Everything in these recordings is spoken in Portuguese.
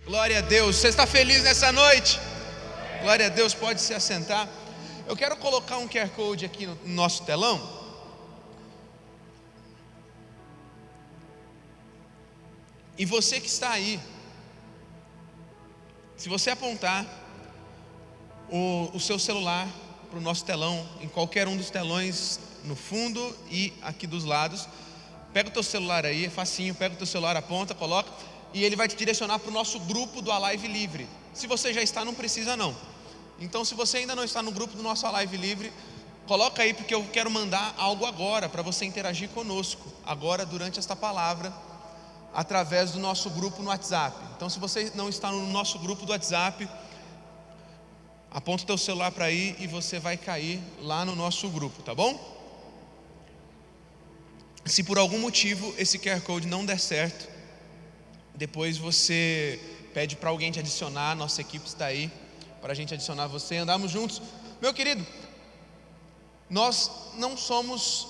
Glória a Deus. Você está feliz nessa noite? Glória a Deus, pode se assentar. Eu quero colocar um QR Code aqui no nosso telão. E você que está aí, se você apontar o seu celular para o nosso telão, em qualquer um dos telões, no fundo e aqui dos lados, pega o teu celular aí, é facinho, pega o teu celular, aponta, coloca, e ele vai te direcionar para o nosso grupo do Alive Livre. Se você já está, não precisa não. Então, se você ainda não está no grupo do nosso Alive Livre, coloca aí, porque eu quero mandar algo agora, para você interagir conosco, agora durante esta palavra, através do nosso grupo no WhatsApp. Então, se você não está no nosso grupo do WhatsApp, aponta o teu celular para aí e você vai cair lá no nosso grupo, tá bom? Se por algum motivo esse QR Code não der certo, depois você pede para alguém te adicionar, nossa equipe está aí para a gente adicionar você, andarmos juntos. Meu querido, nós não somos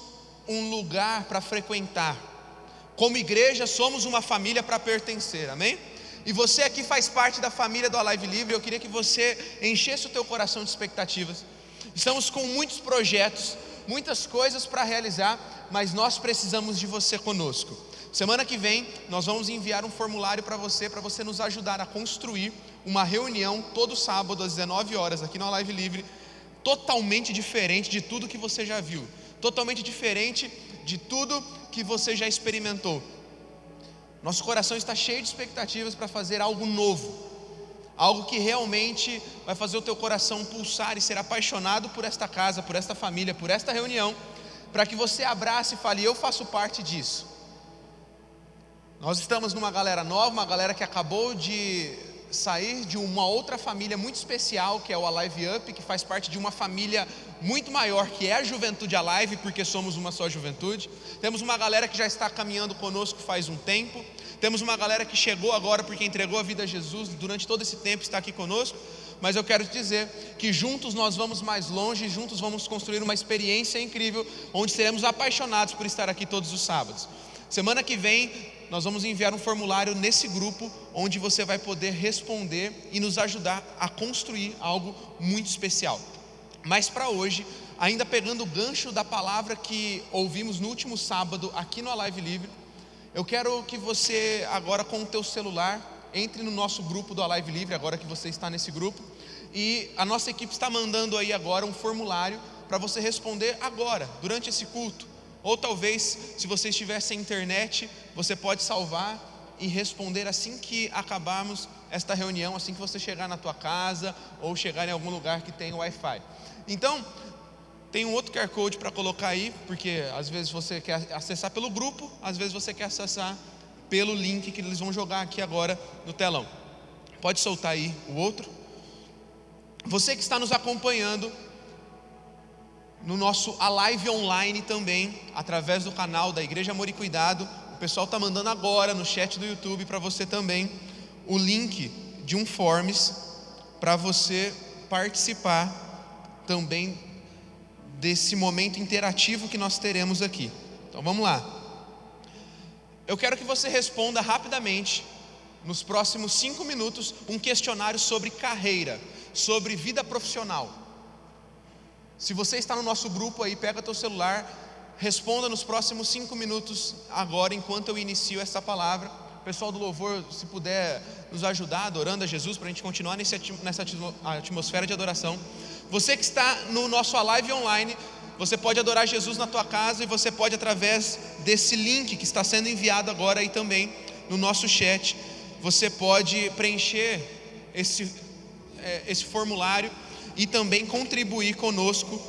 um lugar para frequentar, como igreja somos uma família para pertencer, amém? E você aqui faz parte da família do Alive Livre. Eu queria que você enchesse o teu coração de expectativas. Estamos com muitos projetos, muitas coisas para realizar, mas nós precisamos de você conosco. Semana que vem nós vamos enviar um formulário para você nos ajudar a construir uma reunião todo sábado às 19 horas aqui no Alive Livre, totalmente diferente de tudo que você já viu, totalmente diferente de tudo que você já experimentou. Nosso coração está cheio de expectativas para fazer algo novo, algo que realmente vai fazer o teu coração pulsar e ser apaixonado por esta casa, por esta família, por esta reunião, para que você abrace e fale: eu faço parte disso. Nós estamos numa galera nova, uma galera que acabou de sair de uma outra família muito especial, que é o Alive Up, que faz parte de uma família muito maior, que é a Juventude Alive, porque somos uma só juventude. Temos uma galera que já está caminhando conosco faz um tempo. Temos uma galera que chegou agora porque entregou a vida a Jesus, durante todo esse tempo está aqui conosco. Mas eu quero te dizer que juntos nós vamos mais longe, juntos vamos construir uma experiência incrível, onde seremos apaixonados por estar aqui todos os sábados. Semana que vem nós vamos enviar um formulário nesse grupo, onde você vai poder responder e nos ajudar a construir algo muito especial. Mas para hoje, ainda pegando o gancho da palavra que ouvimos no último sábado aqui no Alive Livre, eu quero que você agora, com o teu celular, entre no nosso grupo do Alive Livre, agora que você está nesse grupo, e a nossa equipe está mandando aí agora um formulário para você responder agora, durante esse culto. Ou talvez, se você estiver sem internet, você pode salvar e responder assim que acabarmos esta reunião, assim que você chegar na tua casa ou chegar em algum lugar que tenha Wi-Fi. Então, tem um outro QR Code para colocar aí, porque às vezes você quer acessar pelo grupo, às vezes você quer acessar pelo link que eles vão jogar aqui agora no telão. Pode soltar aí o outro. Você que está nos acompanhando no nosso Alive Online também, através do canal da Igreja Amor e Cuidado, o pessoal está mandando agora no chat do YouTube para você também o link de um Forms para você participar também desse momento interativo que nós teremos aqui. Então vamos lá. Eu quero que você responda rapidamente, nos próximos 5 minutos, um questionário sobre carreira, sobre vida profissional. Se você está no nosso grupo aí, pega teu celular, responda nos próximos 5 minutos agora, enquanto eu inicio essa palavra. O pessoal do louvor, se puder nos ajudar adorando a Jesus, para a gente continuar nessa atmosfera de adoração. Você que está no nosso Alive Online, você pode adorar Jesus na tua casa, e você pode, através desse link que está sendo enviado agora aí também no nosso chat, você pode preencher esse formulário e também contribuir conosco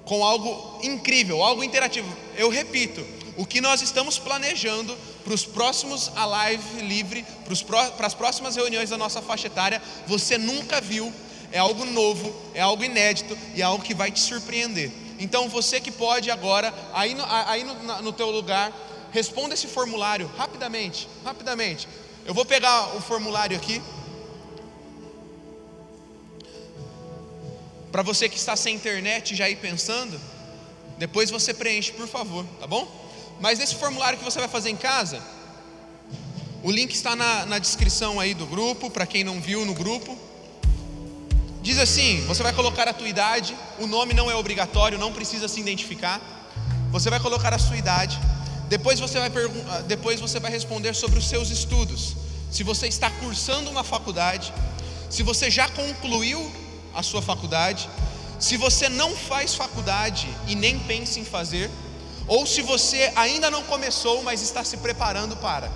com algo incrível, algo interativo. Eu repito, o que nós estamos planejando para os próximos Alive Livre, para as próximas reuniões da nossa faixa etária, você nunca viu, é algo novo, é algo inédito e é algo que vai te surpreender. Então você que pode agora, aí no teu lugar, responda esse formulário rapidamente. Eu vou pegar o formulário aqui. Para você que está sem internet já ir pensando, depois você preenche, por favor, tá bom? Mas nesse formulário que você vai fazer em casa, O link está na descrição aí do grupo, para quem não viu no grupo. Diz assim: você vai colocar a tua idade, o nome não é obrigatório, não precisa se identificar. Você vai colocar a sua idade. Depois você vai responder sobre os seus estudos. Se você está cursando uma faculdade, se você já concluiu a sua faculdade, se você não faz faculdade e nem pensa em fazer, ou se você ainda não começou, mas está se preparando para.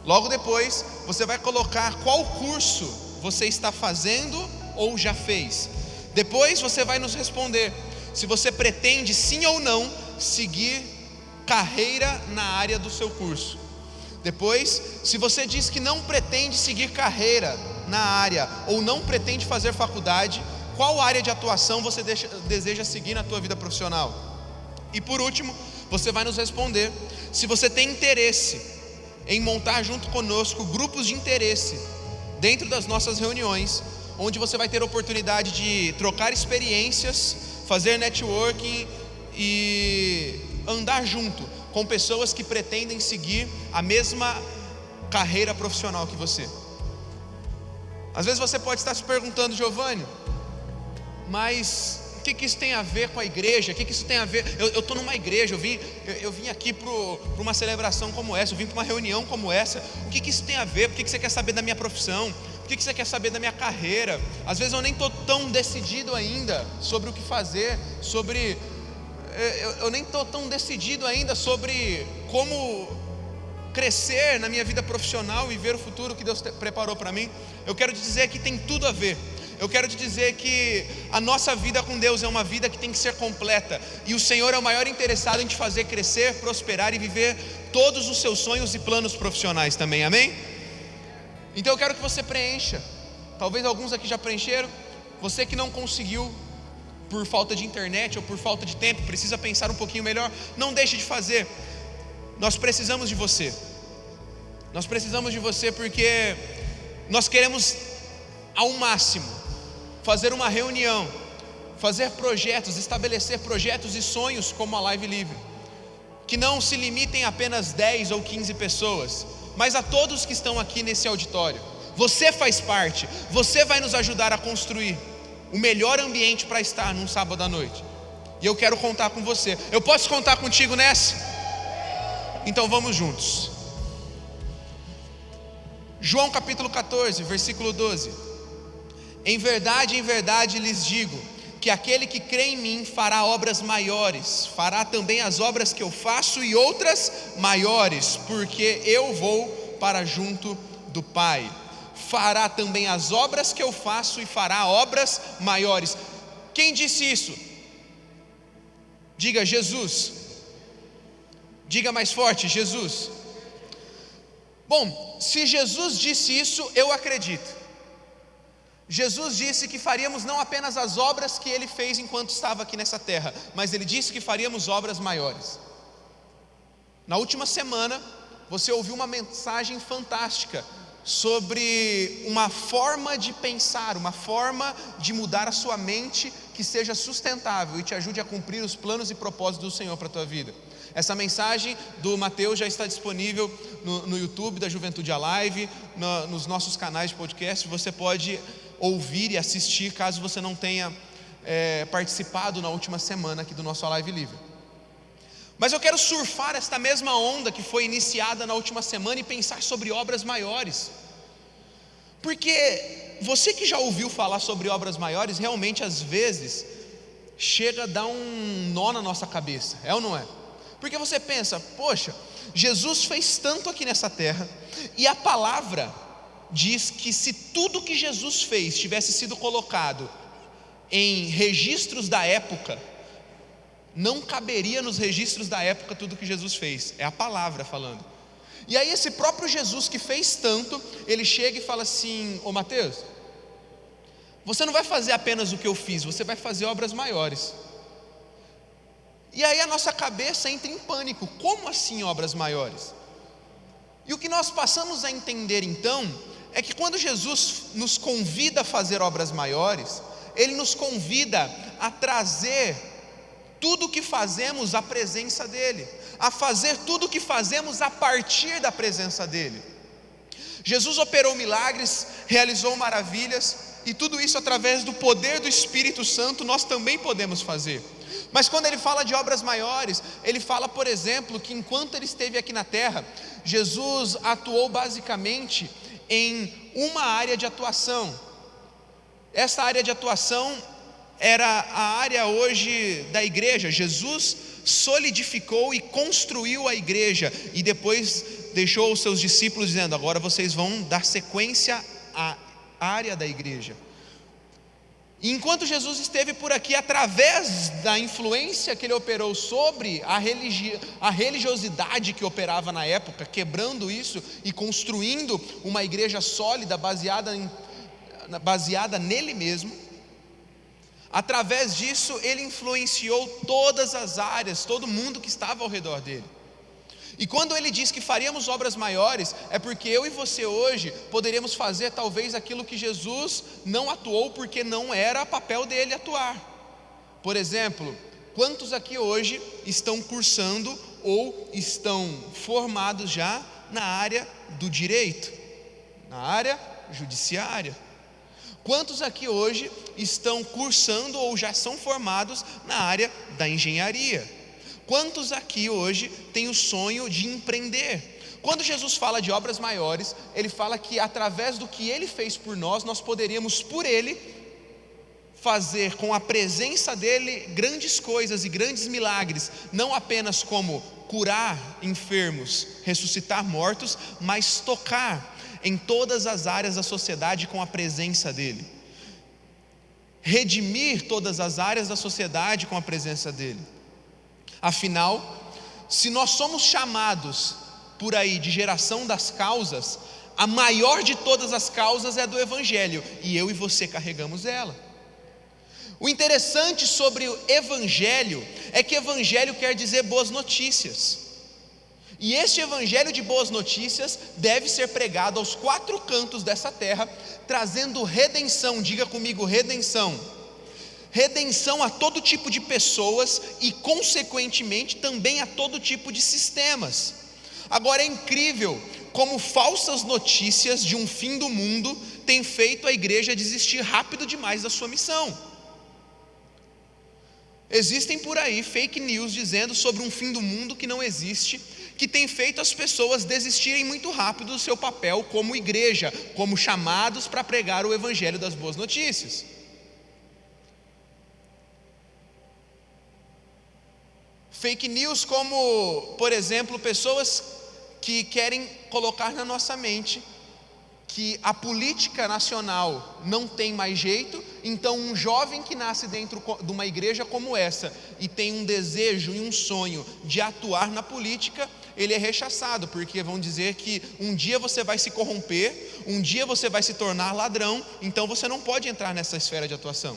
Logo depois, você vai colocar qual curso você está fazendo ou já fez. Depois você vai nos responder se você pretende sim ou não seguir carreira na área do seu curso. Depois, se você diz que não pretende seguir carreira na área ou não pretende fazer faculdade, qual área de atuação você deseja seguir na tua vida profissional? E por último, você vai nos responder se você tem interesse em montar junto conosco grupos de interesse dentro das nossas reuniões, onde você vai ter oportunidade de trocar experiências, fazer networking e andar junto com pessoas que pretendem seguir a mesma carreira profissional que você. Às vezes você pode estar se perguntando: Giovanni, mas o que isso tem a ver com a igreja? O que isso tem a ver? Eu estou numa igreja, eu vim aqui para uma celebração como essa, eu vim para uma reunião como essa. O que isso tem a ver? Por que você quer saber da minha profissão? Por que você quer saber da minha carreira? Às vezes eu nem estou tão decidido ainda sobre o que fazer, eu nem estou tão decidido ainda sobre como crescer na minha vida profissional e ver o futuro que Deus preparou para mim. Eu quero te dizer que tem tudo a ver. Eu quero te dizer que a nossa vida com Deus é uma vida que tem que ser completa, e o Senhor é o maior interessado em te fazer crescer, prosperar e viver todos os seus sonhos e planos profissionais também, amém? Então eu quero que você preencha. Talvez alguns aqui já preencheram. Você que não conseguiu por falta de internet ou por falta de tempo, precisa pensar um pouquinho melhor, não deixe de fazer. Nós precisamos de você. Nós precisamos de você porque nós queremos ao máximo fazer uma reunião, fazer projetos, estabelecer projetos e sonhos como a Live Livre, que não se limitem a apenas 10 ou 15 pessoas, mas a todos que estão aqui nesse auditório. Você faz parte, você vai nos ajudar a construir o melhor ambiente para estar num sábado à noite, e eu quero contar com você. Eu posso contar contigo nessa? Então vamos juntos. João capítulo 14, versículo 12. Em verdade lhes digo, que aquele que crê em mim fará obras maiores, fará também as obras que eu faço e outras maiores, porque eu vou para junto do Pai. Fará também as obras que eu faço e fará obras maiores. Quem disse isso? Diga: Jesus. Diga mais forte: Jesus. Bom, se Jesus disse isso, eu acredito. Jesus disse que faríamos não apenas as obras que Ele fez enquanto estava aqui nessa terra, mas Ele disse que faríamos obras maiores. Na última semana, você ouviu uma mensagem fantástica sobre uma forma de pensar, uma forma de mudar a sua mente que seja sustentável e te ajude a cumprir os planos e propósitos do Senhor para a tua vida. Essa mensagem do Mateus já está disponível no YouTube da Juventude Alive, nos nossos canais de podcast. Você pode ouvir e assistir caso você não tenha participado na última semana aqui do nosso Alive Livre. Mas eu quero surfar esta mesma onda que foi iniciada na última semana e pensar sobre obras maiores, porque você que já ouviu falar sobre obras maiores, realmente às vezes chega a dar um nó na nossa cabeça, é ou não é? Porque você pensa: poxa, Jesus fez tanto aqui nessa terra, e a palavra diz que se tudo que Jesus fez tivesse sido colocado em registros da época, não caberia nos registros da época tudo que Jesus fez. É a palavra falando. E aí esse próprio Jesus que fez tanto, ele chega e fala assim: ô Mateus, você não vai fazer apenas o que eu fiz, você vai fazer obras maiores. E aí a nossa cabeça entra em pânico. Como assim obras maiores? E o que nós passamos a entender então é que quando Jesus nos convida a fazer obras maiores, Ele nos convida a trazer tudo o que fazemos a presença dEle, a fazer tudo o que fazemos a partir da presença dEle. Jesus operou milagres, realizou maravilhas, e tudo isso através do poder do Espírito Santo nós também podemos fazer. Mas quando ele fala de obras maiores, ele fala, por exemplo, que enquanto ele esteve aqui na terra, Jesus atuou basicamente em uma área de atuação. Essa área de atuação era a área hoje da igreja. Jesus solidificou e construiu a igreja, e depois deixou os seus discípulos dizendo: agora vocês vão dar sequência à área da igreja. E enquanto Jesus esteve por aqui, através da influência que ele operou sobre a religiosidade que operava na época, quebrando isso e construindo uma igreja sólida, baseada nele mesmo, através disso ele influenciou todas as áreas, todo mundo que estava ao redor dele. E quando ele diz que faríamos obras maiores, é porque eu e você hoje poderíamos fazer talvez aquilo que Jesus não atuou, porque não era papel dele atuar. Por exemplo, quantos aqui hoje estão cursando ou estão formados já na área do direito, na área judiciária? Quantos aqui hoje estão cursando ou já são formados na área da engenharia? Quantos aqui hoje têm o sonho de empreender? Quando Jesus fala de obras maiores, ele fala que através do que ele fez por nós, nós poderíamos por ele fazer com a presença dele grandes coisas e grandes milagres, não apenas como curar enfermos, ressuscitar mortos, mas tocar em todas as áreas da sociedade com a presença dele, redimir todas as áreas da sociedade com a presença dele. Afinal, se nós somos chamados por aí de geração das causas, a maior de todas as causas é a do Evangelho, e eu e você carregamos ela. O interessante sobre o Evangelho é que Evangelho quer dizer boas notícias, e este Evangelho de boas notícias deve ser pregado aos quatro cantos dessa terra, trazendo redenção. Diga comigo, redenção. Redenção a todo tipo de pessoas e, consequentemente, também a todo tipo de sistemas. Agora é incrível como falsas notícias de um fim do mundo têm feito a igreja desistir rápido demais da sua missão. Existem por aí fake news dizendo sobre um fim do mundo que não existe, que tem feito as pessoas desistirem muito rápido do seu papel como igreja, como chamados para pregar o evangelho das boas notícias. Fake news como, por exemplo, pessoas que querem colocar na nossa mente que a política nacional não tem mais jeito, então um jovem que nasce dentro de uma igreja como essa e tem um desejo e um sonho de atuar na política, ele é rechaçado, porque vão dizer que um dia você vai se corromper, um dia você vai se tornar ladrão, então você não pode entrar nessa esfera de atuação.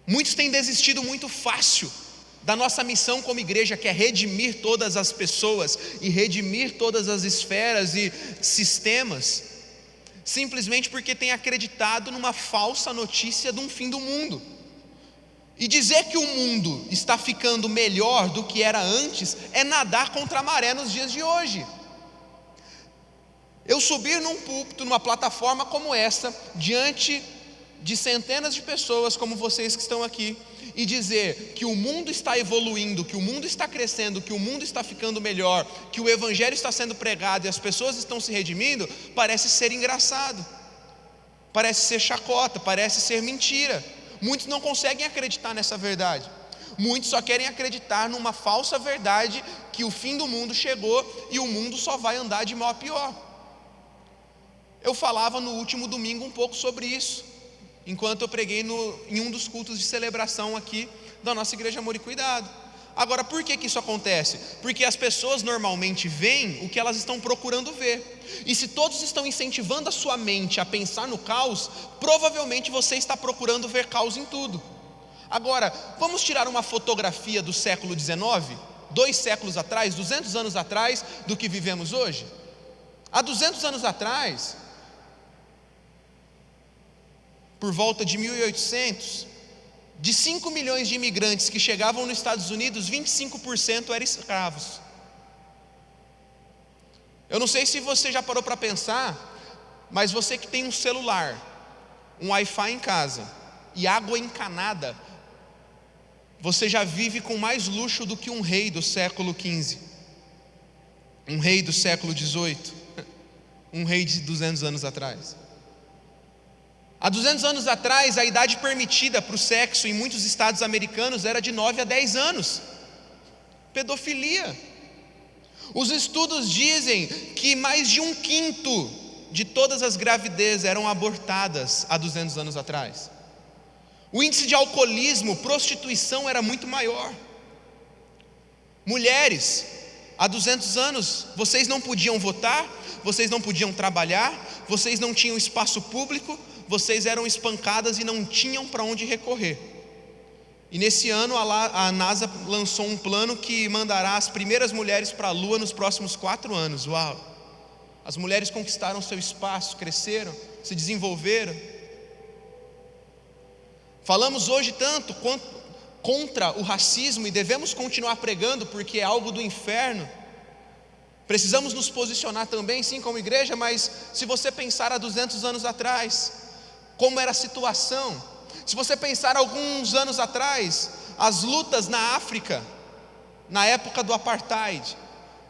Muitos têm desistido muito fácil da nossa missão como igreja, que é redimir todas as pessoas e redimir todas as esferas e sistemas, simplesmente porque têm acreditado numa falsa notícia de um fim do mundo. E dizer que o mundo está ficando melhor do que era antes é nadar contra a maré nos dias de hoje. Eu subir num púlpito, numa plataforma como essa, diante de centenas de pessoas como vocês que estão aqui, e dizer que o mundo está evoluindo, que o mundo está crescendo, que o mundo está ficando melhor, que o evangelho está sendo pregado e as pessoas estão se redimindo, parece ser engraçado, parece ser chacota, parece ser mentira. Muitos não conseguem acreditar nessa verdade. Muitos só querem acreditar numa falsa verdade, que o fim do mundo chegou e o mundo só vai andar de mal a pior. Eu falava no último domingo um pouco sobre isso, enquanto eu preguei em um dos cultos de celebração aqui da nossa igreja Amor e Cuidado. Agora, por que isso acontece? Porque as pessoas normalmente veem o que elas estão procurando ver, e se todos estão incentivando a sua mente a pensar no caos, provavelmente você está procurando ver caos em tudo. Agora, vamos tirar uma fotografia do século XIX, 2 séculos atrás, 200 anos atrás, do que vivemos hoje? Há 200 anos atrás, por volta de 1800, de 5 milhões de imigrantes que chegavam nos Estados Unidos, 25% eram escravos. Eu não sei se você já parou para pensar, mas você que tem um celular, um Wi-Fi em casa e água encanada, você já vive com mais luxo do que um rei do século XV, um rei do século XVIII, um rei de 200 anos atrás. Há 200 anos atrás, a idade permitida para o sexo em muitos estados americanos era de 9 a 10 anos. Pedofilia. Os estudos dizem que mais de 1/5 de todas as gravidezes eram abortadas há 200 anos atrás. O índice de alcoolismo, prostituição era muito maior. Mulheres, há 200 anos, vocês não podiam votar, vocês não podiam trabalhar, vocês não tinham espaço público, vocês eram espancadas e não tinham para onde recorrer. E nesse ano a NASA lançou um plano que mandará as primeiras mulheres para a Lua nos próximos 4 anos. Uau! As mulheres conquistaram seu espaço, cresceram, se desenvolveram. Falamos hoje tanto contra o racismo e devemos continuar pregando porque é algo do inferno. Precisamos nos posicionar também, sim, como igreja, mas se você pensar há 200 anos atrás, como era a situação, se você pensar alguns anos atrás, as lutas na África, na época do Apartheid,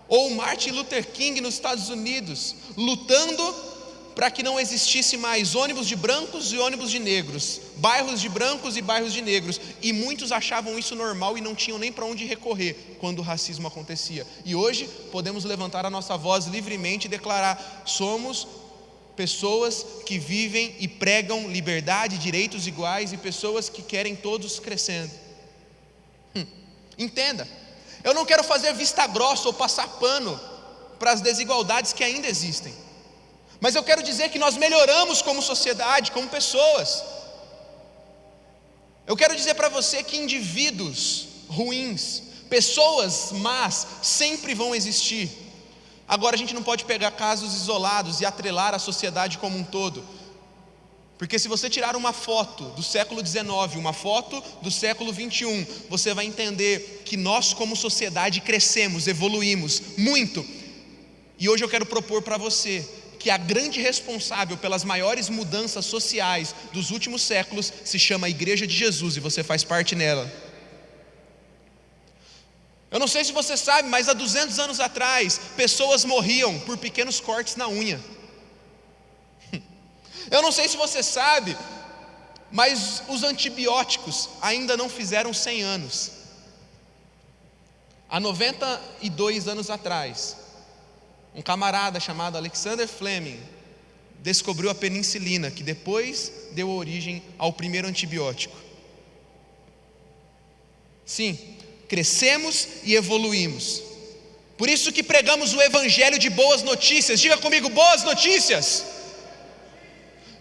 ou Martin Luther King nos Estados Unidos, lutando para que não existisse mais ônibus de brancos e ônibus de negros, bairros de brancos e bairros de negros, e muitos achavam isso normal e não tinham nem para onde recorrer quando o racismo acontecia. E hoje podemos levantar a nossa voz livremente e declarar: somos pessoas que vivem e pregam liberdade, direitos iguais, e pessoas que querem todos crescendo. Entenda, eu não quero fazer vista grossa ou passar pano para as desigualdades que ainda existem, mas eu quero dizer que nós melhoramos como sociedade, como pessoas. Eu quero dizer para você que indivíduos ruins, pessoas más, sempre vão existir. Agora a gente não pode pegar casos isolados e atrelar a sociedade como um todo, porque se você tirar uma foto do século XIX, uma foto do século XXI, você vai entender que nós como sociedade crescemos, evoluímos muito. E hoje eu quero propor para você que a grande responsável pelas maiores mudanças sociais dos últimos séculos se chama Igreja de Jesus, e você faz parte nela. Eu não sei se você sabe, mas há 200 anos atrás, pessoas morriam por pequenos cortes na unha. Eu não sei se você sabe, mas os antibióticos ainda não fizeram 100 anos. Há 92 anos atrás, um camarada chamado Alexander Fleming descobriu a penicilina, que depois deu origem ao primeiro antibiótico. Sim, crescemos e evoluímos. Por isso que pregamos o evangelho de boas notícias. Diga comigo: boas notícias.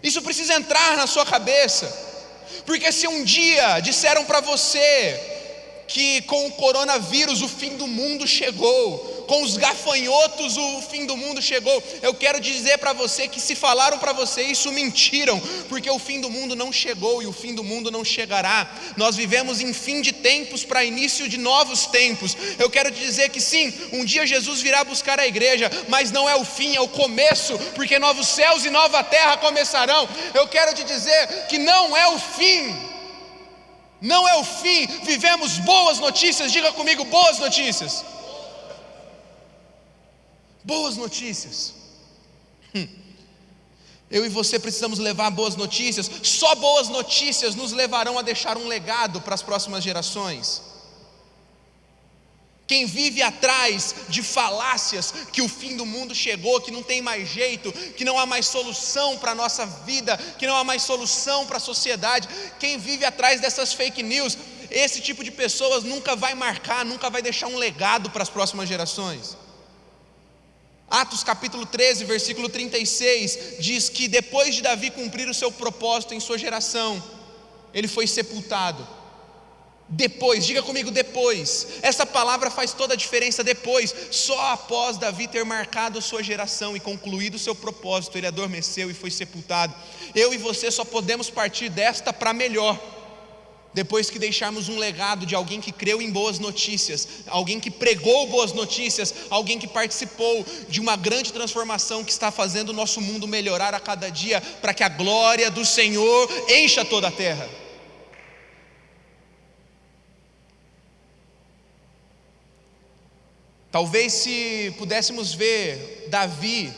Isso precisa entrar na sua cabeça, porque se um dia disseram para você que com o coronavírus o fim do mundo chegou, com os gafanhotos o fim do mundo chegou, eu quero dizer para você que se falaram para você isso, mentiram, porque o fim do mundo não chegou e o fim do mundo não chegará. Nós vivemos em fim de tempos para início de novos tempos. Eu quero te dizer que sim, um dia Jesus virá buscar a igreja, mas não é o fim, é o começo, porque novos céus e nova terra começarão. Eu quero te dizer que não é o fim. Não é o fim, vivemos boas notícias. Diga comigo: boas notícias. Boas notícias. Eu e você precisamos levar boas notícias. Só boas notícias nos levarão a deixar um legado para as próximas gerações. Quem vive atrás de falácias que o fim do mundo chegou, que não tem mais jeito, que não há mais solução para a nossa vida, que não há mais solução para a sociedade, quem vive atrás dessas fake news, esse tipo de pessoas nunca vai marcar, nunca vai deixar um legado para as próximas gerações. Atos capítulo 13, versículo 36, diz que depois de Davi cumprir o seu propósito em sua geração, ele foi sepultado. Depois, diga comigo, depois. Essa palavra faz toda a diferença. Depois, só após Davi ter marcado a sua geração e concluído o seu propósito, ele adormeceu e foi sepultado. Eu e você só podemos partir desta para melhor, depois que deixarmos um legado de alguém que creu em boas notícias, alguém que pregou boas notícias, alguém que participou de uma grande transformação que está fazendo o nosso mundo melhorar a cada dia, para que a glória do Senhor encha toda a terra. Talvez, se pudéssemos ver Davi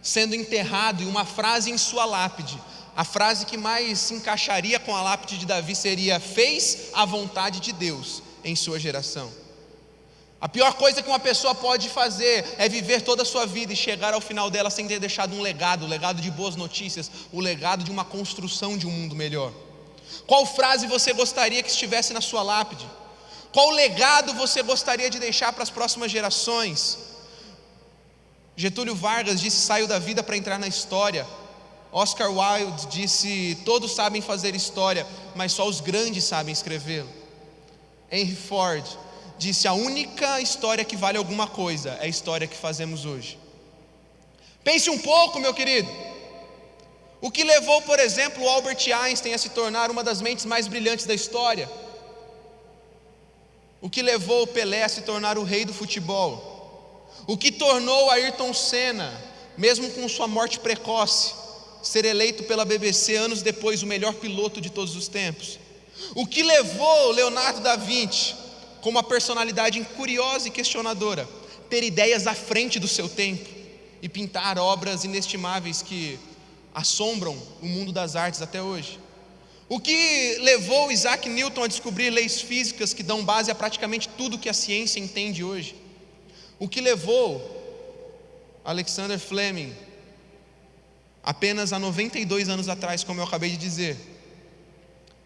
sendo enterrado, e uma frase em sua lápide, a frase que mais se encaixaria com a lápide de Davi seria: fez a vontade de Deus em sua geração. A pior coisa que uma pessoa pode fazer é viver toda a sua vida e chegar ao final dela sem ter deixado um legado, o legado de boas notícias, o legado de uma construção de um mundo melhor. Qual frase você gostaria que estivesse na sua lápide? Qual legado você gostaria de deixar para as próximas gerações? Getúlio Vargas disse: saio da vida para entrar na história. Oscar Wilde disse: todos sabem fazer história, mas só os grandes sabem escrevê-la. Henry Ford disse: a única história que vale alguma coisa é a história que fazemos hoje. Pense um pouco, meu querido. O que levou, por exemplo, Albert Einstein a se tornar uma das mentes mais brilhantes da história? O que levou Pelé a se tornar o rei do futebol? O que tornou Ayrton Senna, mesmo com sua morte precoce, ser eleito pela BBC anos depois o melhor piloto de todos os tempos? O que levou Leonardo da Vinci, com uma personalidade curiosa e questionadora, ter ideias à frente do seu tempo e pintar obras inestimáveis que assombram o mundo das artes até hoje? O que levou Isaac Newton a descobrir leis físicas que dão base a praticamente tudo que a ciência entende hoje? O que levou Alexander Fleming, apenas há 92 anos atrás, como eu acabei de dizer,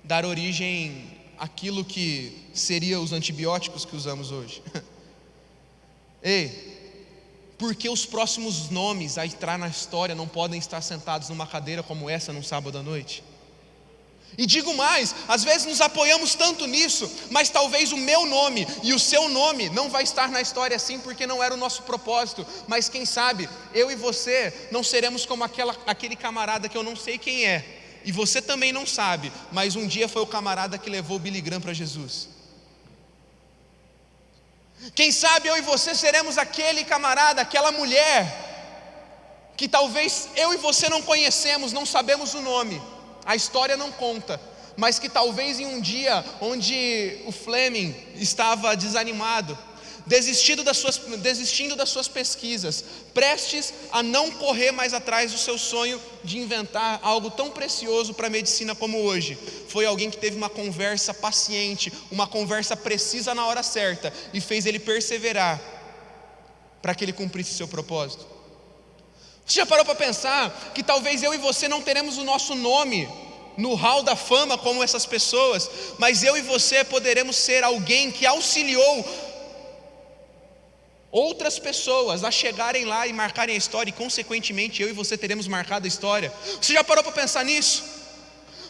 dar origem àquilo que seria os antibióticos que usamos hoje? Ei, por que os próximos nomes a entrar na história não podem estar sentados numa cadeira como essa num sábado à noite? E digo mais, às vezes nos apoiamos tanto nisso, mas talvez o meu nome e o seu nome não vai estar na história assim, porque não era o nosso propósito. Mas quem sabe, eu e você não seremos como aquele camarada que eu não sei quem é, e você também não sabe, mas um dia foi o camarada que levou o Billy Graham para Jesus. Quem sabe eu e você seremos aquele camarada, aquela mulher, que talvez eu e você não conhecemos, não sabemos o nome, a história não conta, mas que talvez em um dia onde o Fleming estava desanimado, desistindo das suas pesquisas, prestes a não correr mais atrás do seu sonho de inventar algo tão precioso para a medicina como hoje, foi alguém que teve uma conversa paciente, uma conversa precisa na hora certa, e fez ele perseverar para que ele cumprisse seu propósito. Você já parou para pensar que talvez eu e você não teremos o nosso nome no hall da fama como essas pessoas, mas eu e você poderemos ser alguém que auxiliou outras pessoas a chegarem lá e marcarem a história, e consequentemente eu e você teremos marcado a história? Você já parou para pensar nisso?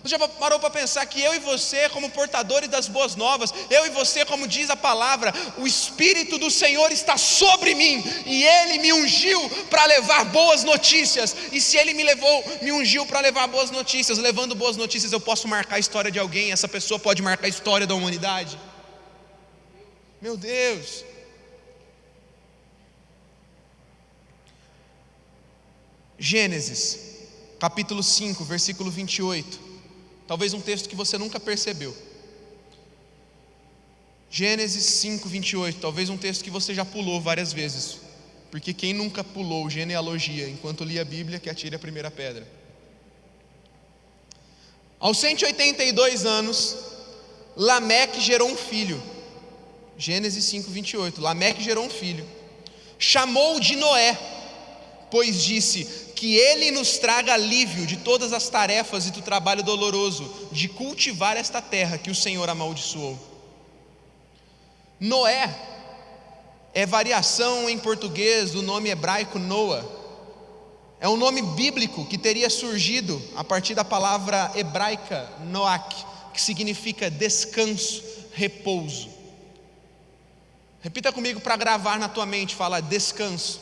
Você já parou para pensar que eu e você, como portadores das boas novas, eu e você, como diz a palavra, o Espírito do Senhor está sobre mim, e Ele me ungiu para levar boas notícias, e se Ele me ungiu para levar boas notícias, levando boas notícias eu posso marcar a história de alguém, essa pessoa pode marcar a história da humanidade. Meu Deus! Gênesis, capítulo 5, versículo 28. Talvez um texto que você nunca percebeu. Gênesis 5, 28. Talvez um texto que você já pulou várias vezes, porque quem nunca pulou genealogia enquanto lia a Bíblia, que atire a primeira pedra. Aos 182 anos, Lameque gerou um filho. Gênesis 5, 28. Lameque gerou um filho, chamou-o de Noé, pois disse: que Ele nos traga alívio de todas as tarefas e do trabalho doloroso de cultivar esta terra que o Senhor amaldiçoou. Noé é variação em português do nome hebraico Noa. É um nome bíblico que teria surgido a partir da palavra hebraica Noach, que significa descanso, repouso. Repita comigo para gravar na tua mente, fala descanso.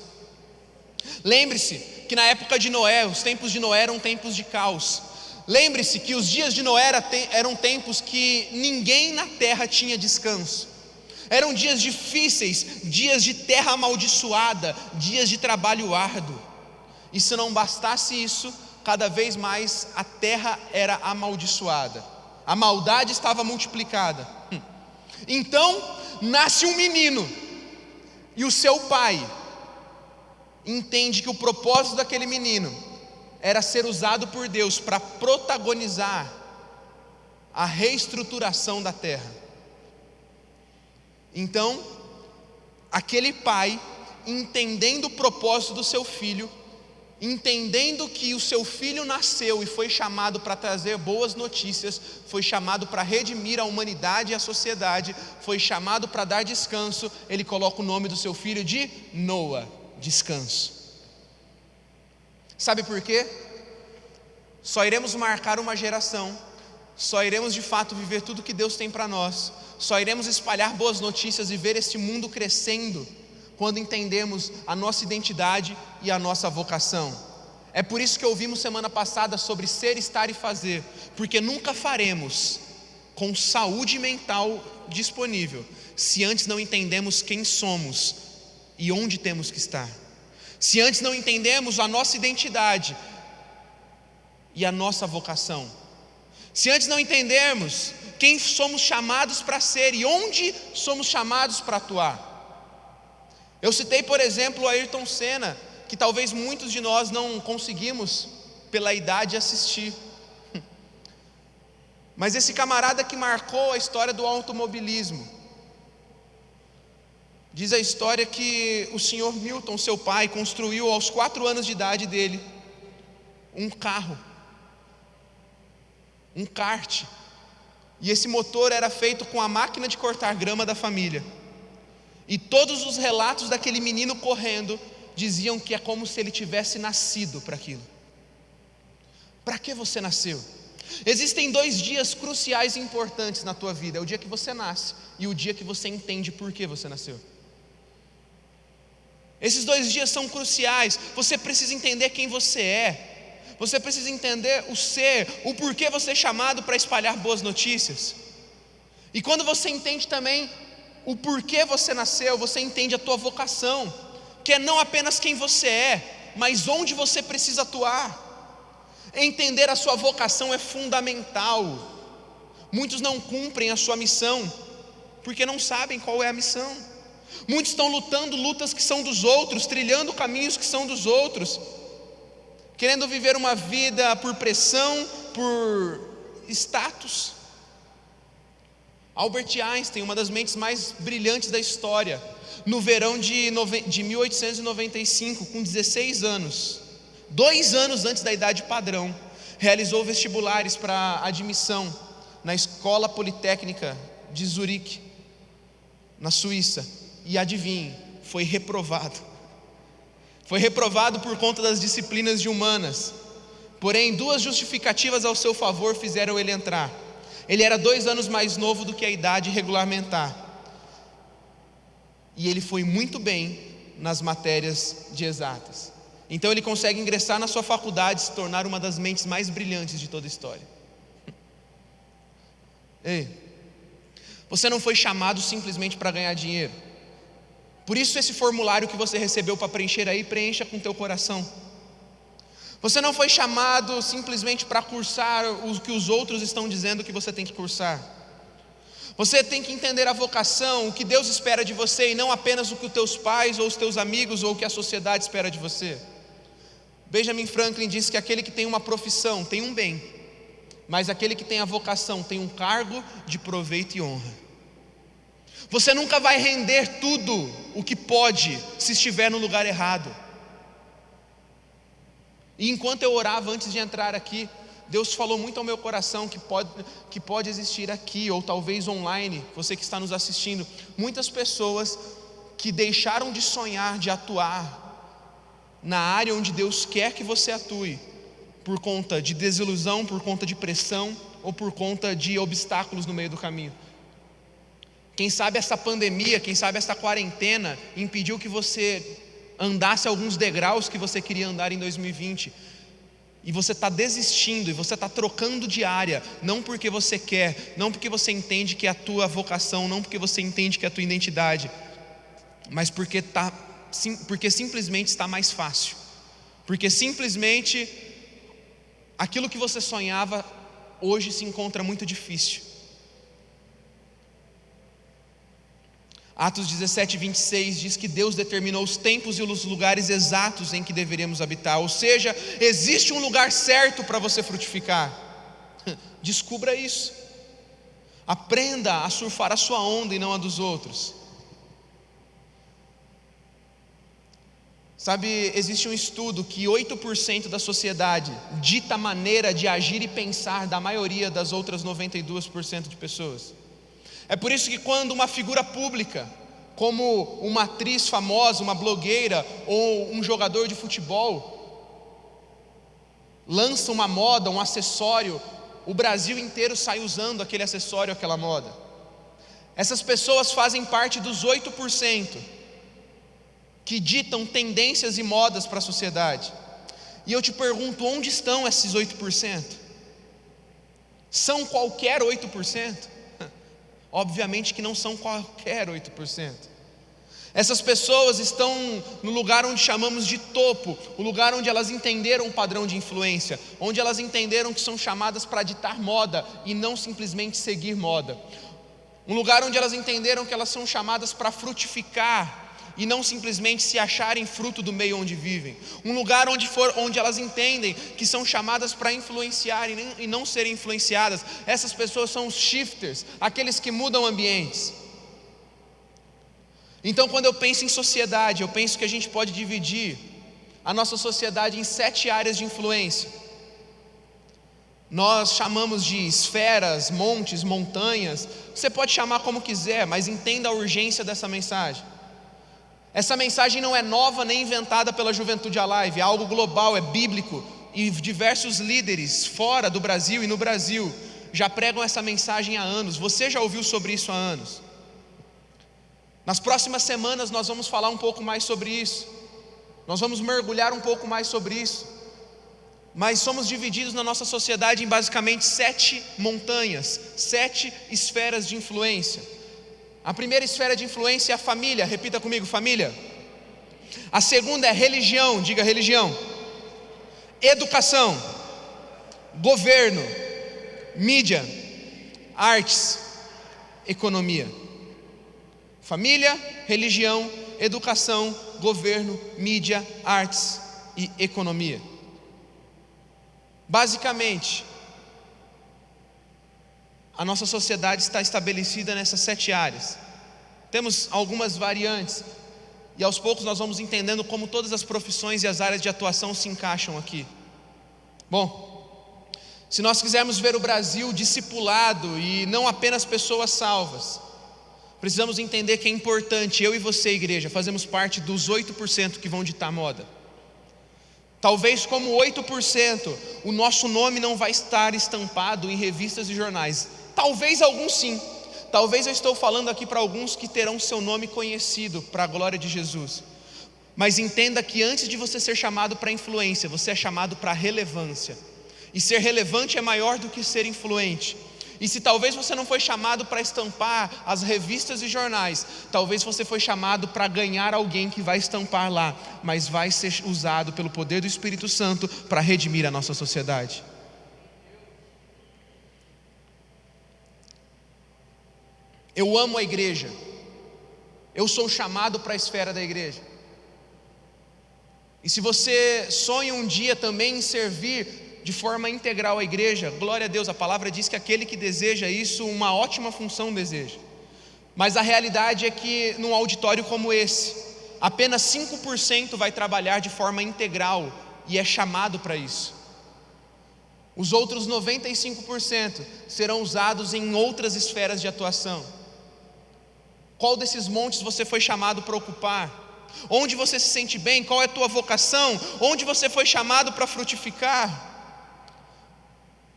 Lembre-se que na época de Noé, os tempos de Noé eram tempos de caos. Lembre-se que os dias de Noé eram tempos que ninguém na terra tinha descanso. Eram dias difíceis, dias de terra amaldiçoada, dias de trabalho árduo. E se não bastasse isso, cada vez mais a terra era amaldiçoada. A maldade estava multiplicada. Então nasce um menino, e o seu pai entende que o propósito daquele menino era ser usado por Deus para protagonizar a reestruturação da terra. Então, aquele pai, entendendo o propósito do seu filho, entendendo que o seu filho nasceu e foi chamado para trazer boas notícias, foi chamado para redimir a humanidade e a sociedade, foi chamado para dar descanso, ele coloca o nome do seu filho de Noa, descanso. Sabe por quê? Só iremos marcar uma geração, só iremos de fato viver tudo que Deus tem para nós, só iremos espalhar boas notícias e ver este mundo crescendo quando entendemos a nossa identidade e a nossa vocação. É por isso que ouvimos semana passada sobre ser, estar e fazer, porque nunca faremos com saúde mental disponível se antes não entendemos quem somos e onde temos que estar, se antes não entendemos a nossa identidade e a nossa vocação, se antes não entendermos quem somos chamados para ser e onde somos chamados para atuar. Eu citei, por exemplo, o Ayrton Senna, que talvez muitos de nós não conseguimos, pela idade, assistir. Mas esse camarada que marcou a história do automobilismo. Diz a história que o senhor Milton, seu pai, construiu aos 4 anos de idade dele um carro, um kart. E esse motor era feito com a máquina de cortar grama da família. E todos os relatos daquele menino correndo diziam que é como se ele tivesse nascido para aquilo. Para que você nasceu? Existem 2 dias cruciais e importantes na tua vida: é o dia que você nasce e o dia que você entende por que você nasceu. Esses 2 dias são cruciais. Você precisa entender quem você é. Você precisa entender o ser, o porquê você é chamado para espalhar boas notícias. E quando você entende também o porquê você nasceu, você entende a tua vocação, que é não apenas quem você é, mas onde você precisa atuar. Entender a sua vocação é fundamental. Muitos não cumprem a sua missão porque não sabem qual é a missão. Muitos estão lutando lutas que são dos outros, trilhando caminhos que são dos outros, querendo viver uma vida por pressão, por status. Albert Einstein, uma das mentes mais brilhantes da história, no verão de 1895, com 16 anos, 2 anos antes da idade padrão, realizou vestibulares para admissão na Escola Politécnica de Zurique, na Suíça, e adivinhe, foi reprovado. Foi reprovado por conta das disciplinas de humanas, porém 2 justificativas ao seu favor fizeram ele entrar. Ele era 2 anos mais novo do que a idade regulamentar, e ele foi muito bem nas matérias de exatas. Então ele consegue ingressar na sua faculdade e se tornar uma das mentes mais brilhantes de toda a história. Ei, você não foi chamado simplesmente para ganhar dinheiro. Por isso esse formulário que você recebeu para preencher aí, preencha com teu coração. Você não foi chamado simplesmente para cursar o que os outros estão dizendo que você tem que cursar. Você tem que entender a vocação, o que Deus espera de você, e não apenas o que os teus pais ou os teus amigos ou o que a sociedade espera de você. Benjamin Franklin diz que aquele que tem uma profissão tem um bem, mas aquele que tem a vocação tem um cargo de proveito e honra. Você nunca vai render tudo o que pode se estiver no lugar errado. E enquanto eu orava antes de entrar aqui, Deus falou muito ao meu coração que pode existir aqui, ou talvez online, você que está nos assistindo, muitas pessoas que deixaram de sonhar, de atuar na área onde Deus quer que você atue, por conta de desilusão, por conta de pressão, ou por conta de obstáculos no meio do caminho. Quem sabe essa pandemia, quem sabe essa quarentena impediu que você andasse alguns degraus que você queria andar em 2020. E você está desistindo, e você está trocando de área, não porque você quer, não porque você entende que é a tua vocação, não porque você entende que é a tua identidade, mas porque simplesmente está mais fácil, porque simplesmente aquilo que você sonhava hoje se encontra muito difícil. Atos 17, 26 diz que Deus determinou os tempos e os lugares exatos em que deveríamos habitar. Ou seja, existe um lugar certo para você frutificar. Descubra isso. Aprenda a surfar a sua onda e não a dos outros. Sabe, existe um estudo que 8% da sociedade dita a maneira de agir e pensar da maioria das outras 92% de pessoas. É por isso que quando uma figura pública, como uma atriz famosa, uma blogueira ou um jogador de futebol, lança uma moda, um acessório, o Brasil inteiro sai usando aquele acessório, aquela moda. Essas pessoas fazem parte dos 8% que ditam tendências e modas para a sociedade. E eu te pergunto, onde estão esses 8%? São qualquer 8%? Obviamente que não são qualquer 8%. Essas pessoas estão no lugar onde chamamos de topo, o lugar onde elas entenderam o padrão de influência, onde elas entenderam que são chamadas para ditar moda e não simplesmente seguir moda. Um lugar onde elas entenderam que elas são chamadas para frutificar e não simplesmente se acharem fruto do meio onde vivem. Um lugar onde elas entendem que são chamadas para influenciar e não serem influenciadas. Essas pessoas são os shifters, aqueles que mudam ambientes. Então, quando eu penso em sociedade, eu penso que a gente pode dividir a nossa sociedade em 7 áreas de influência. Nós chamamos de esferas, montes, montanhas. Você pode chamar como quiser, mas entenda a urgência dessa mensagem. Essa mensagem não é nova nem inventada pela Juventude Alive, é algo global, é bíblico, e diversos líderes fora do Brasil e no Brasil já pregam essa mensagem há anos. Você já ouviu sobre isso há anos. Nas próximas semanas nós vamos falar um pouco mais sobre isso, nós vamos mergulhar um pouco mais sobre isso, mas somos divididos na nossa sociedade em basicamente 7 montanhas, 7 esferas de influência. A primeira esfera de influência é a família, repita comigo, família. A segunda é religião, diga religião. Educação, governo, mídia, artes, economia. Família, religião, educação, governo, mídia, artes e economia. Basicamente, a nossa sociedade está estabelecida nessas 7 áreas. Temos algumas variantes, e aos poucos nós vamos entendendo como todas as profissões e as áreas de atuação se encaixam aqui. Bom, se nós quisermos ver o Brasil discipulado e não apenas pessoas salvas, precisamos entender que é importante, eu e você, igreja, fazemos parte dos 8% que vão ditar moda. Talvez como 8%, o nosso nome não vai estar estampado em revistas e jornais. Talvez alguns sim. Talvez eu estou falando aqui para alguns que terão seu nome conhecido para a glória de Jesus. Mas entenda que antes de você ser chamado para influência, você é chamado para relevância. E ser relevante é maior do que ser influente. E se talvez você não foi chamado para estampar as revistas e jornais, talvez você foi chamado para ganhar alguém que vai estampar lá, mas vai ser usado pelo poder do Espírito Santo para redimir a nossa sociedade. Eu amo a igreja. Eu sou chamado para a esfera da igreja. E se você sonha um dia também em servir de forma integral à igreja, glória a Deus, a palavra diz que aquele que deseja isso, uma ótima função deseja. Mas a realidade é que num auditório como esse, apenas 5% vai trabalhar de forma integral e é chamado para isso. Os outros 95% serão usados em outras esferas de atuação. Qual desses montes você foi chamado para ocupar? Onde você se sente bem? Qual é a tua vocação? Onde você foi chamado para frutificar?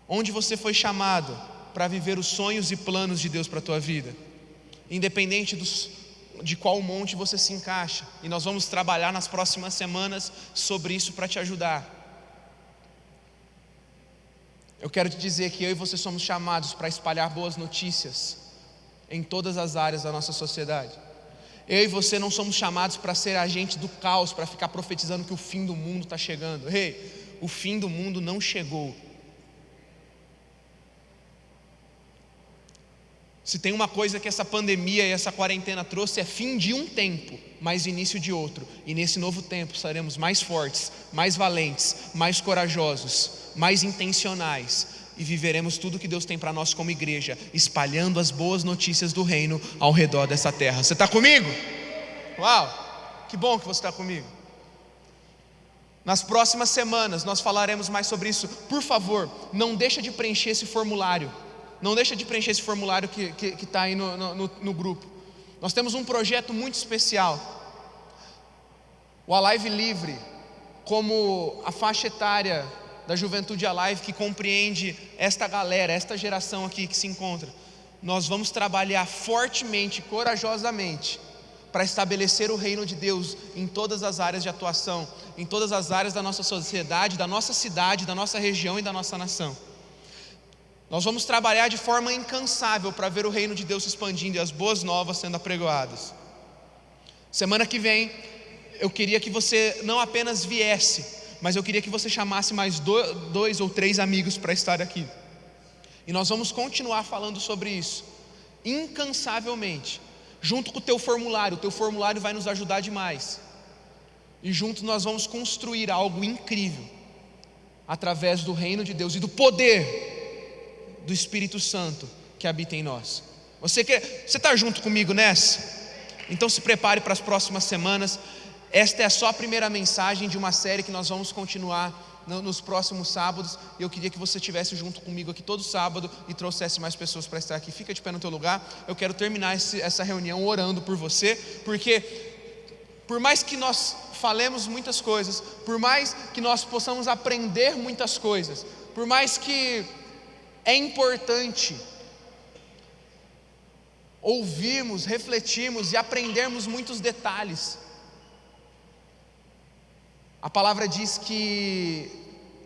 Onde você foi chamado para viver os sonhos e planos de Deus para a tua vida? independente de qual monte você se encaixa. E nós vamos trabalhar nas próximas semanas sobre isso para te ajudar. Eu quero te dizer que eu e você somos chamados para espalhar boas notícias em todas as áreas da nossa sociedade. Eu e você não somos chamados para ser agentes do caos, para ficar profetizando que o fim do mundo está chegando. O fim do mundo não chegou. Se tem uma coisa que essa pandemia e essa quarentena trouxe, é fim de um tempo, mas início de outro. E nesse novo tempo seremos mais fortes, mais valentes, mais corajosos, mais intencionais, e viveremos tudo que Deus tem para nós como igreja, espalhando as boas notícias do reino ao redor dessa terra. Você está comigo? Uau, que bom que você está comigo. Nas próximas semanas nós falaremos mais sobre isso. Por favor, não deixa de preencher esse formulário. Não deixa de preencher esse formulário que está aí no grupo. Nós temos um projeto muito especial, o Alive Livre, como a faixa etária da Juventude Alive, que compreende esta galera, esta geração aqui que se encontra. Nós vamos trabalhar fortemente, corajosamente, para estabelecer o reino de Deus em todas as áreas de atuação, em todas as áreas da nossa sociedade, da nossa cidade, da nossa região e da nossa nação. Nós vamos trabalhar de forma incansável para ver o reino de Deus se expandindo e as boas novas sendo apregoadas. Semana que vem, eu queria que você não apenas viesse, mas eu queria que você chamasse mais 2 ou 3 amigos para estar aqui. E nós vamos continuar falando sobre isso, incansavelmente, junto com o teu formulário vai nos ajudar demais. E juntos nós vamos construir algo incrível, através do reino de Deus e do poder do Espírito Santo que habita em nós. Você está junto comigo nessa? Então se prepare para as próximas semanas. Esta é só a primeira mensagem de uma série que nós vamos continuar nos próximos sábados. E eu queria que você estivesse junto comigo aqui todo sábado e trouxesse mais pessoas para estar aqui. Fica de pé no teu lugar. Eu quero terminar essa reunião orando por você, porque por mais que nós falemos muitas coisas, por mais que nós possamos aprender muitas coisas, por mais que é importante ouvirmos, refletirmos e aprendermos muitos detalhes, a palavra diz que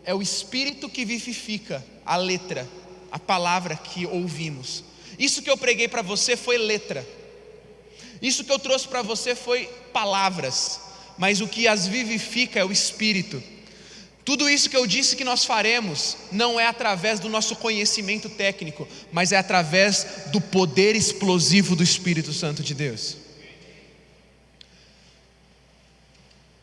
é o Espírito que vivifica a letra, a palavra que ouvimos. Isso que eu preguei para você foi letra, isso que eu trouxe para você foi palavras, mas o que as vivifica é o Espírito. Tudo isso que eu disse que nós faremos não é através do nosso conhecimento técnico, mas é através do poder explosivo do Espírito Santo de Deus.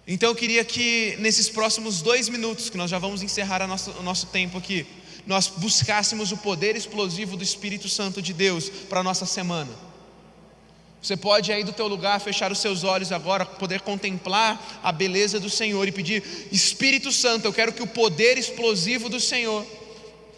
Então eu queria que nesses próximos 2 minutos, que nós já vamos encerrar o nosso tempo aqui, nós buscássemos o poder explosivo do Espírito Santo de Deus para a nossa semana. Você pode aí do teu lugar fechar os seus olhos agora, poder contemplar a beleza do Senhor e pedir: Espírito Santo, eu quero que o poder explosivo do Senhor,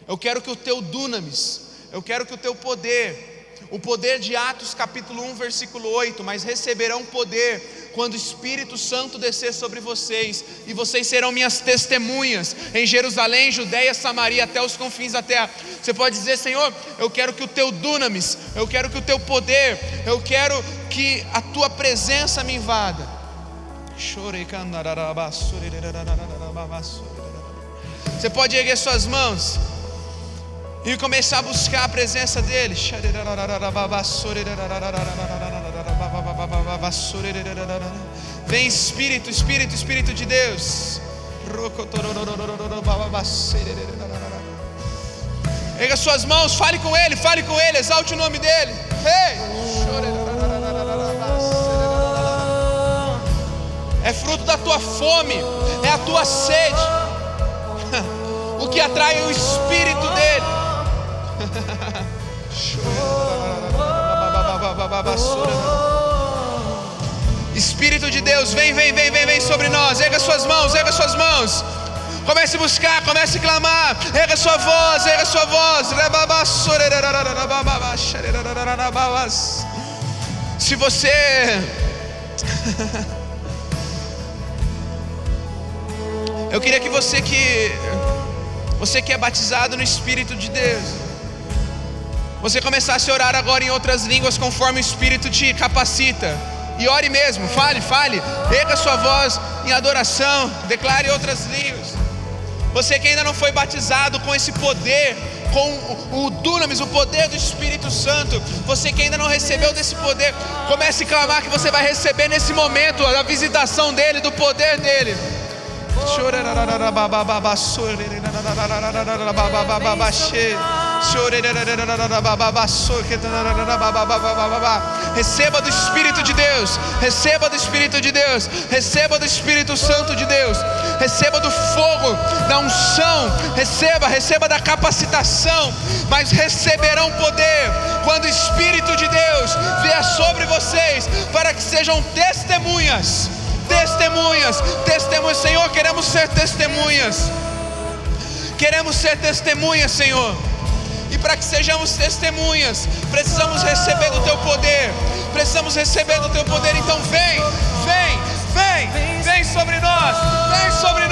eu quero que o teu dunamis, eu quero que o teu poder, o poder de Atos capítulo 1 versículo 8, mas receberão poder quando o Espírito Santo descer sobre vocês, e vocês serão minhas testemunhas em Jerusalém, Judeia, Samaria, até os confins da terra. Você pode dizer: Senhor, eu quero que o teu dunamis, eu quero que o teu poder, eu quero que a tua presença me invada. Você pode erguer suas mãos e começar a buscar a presença dele. Vem Espírito, Espírito, Espírito de Deus. Erga suas mãos, fale com ele, exalte o nome dele. É fruto da tua fome, é a tua sede. O que atrai é o Espírito dele. Espírito de Deus, vem sobre nós. Erga suas mãos, comece a buscar, comece a clamar. Erga sua voz. Se você eu queria que você que é batizado no Espírito de Deus, você começasse a orar agora em outras línguas conforme o Espírito te capacita. E ore mesmo, fale, erga sua voz em adoração, declare outras línguas. Você que ainda não foi batizado com esse poder, com o dunamis, o poder do Espírito Santo, você que ainda não recebeu desse poder, comece a clamar que você vai receber nesse momento a visitação dele, do poder dele. Receba do Espírito de Deus, receba do Espírito de Deus, receba do Espírito Santo de Deus, receba do fogo, da unção, receba da capacitação, mas receberão poder quando o Espírito de Deus vier sobre vocês, para que sejam testemunhas. Senhor, queremos ser testemunhas, Senhor. E para que sejamos testemunhas, precisamos receber do Teu poder. Então vem sobre nós, vem sobre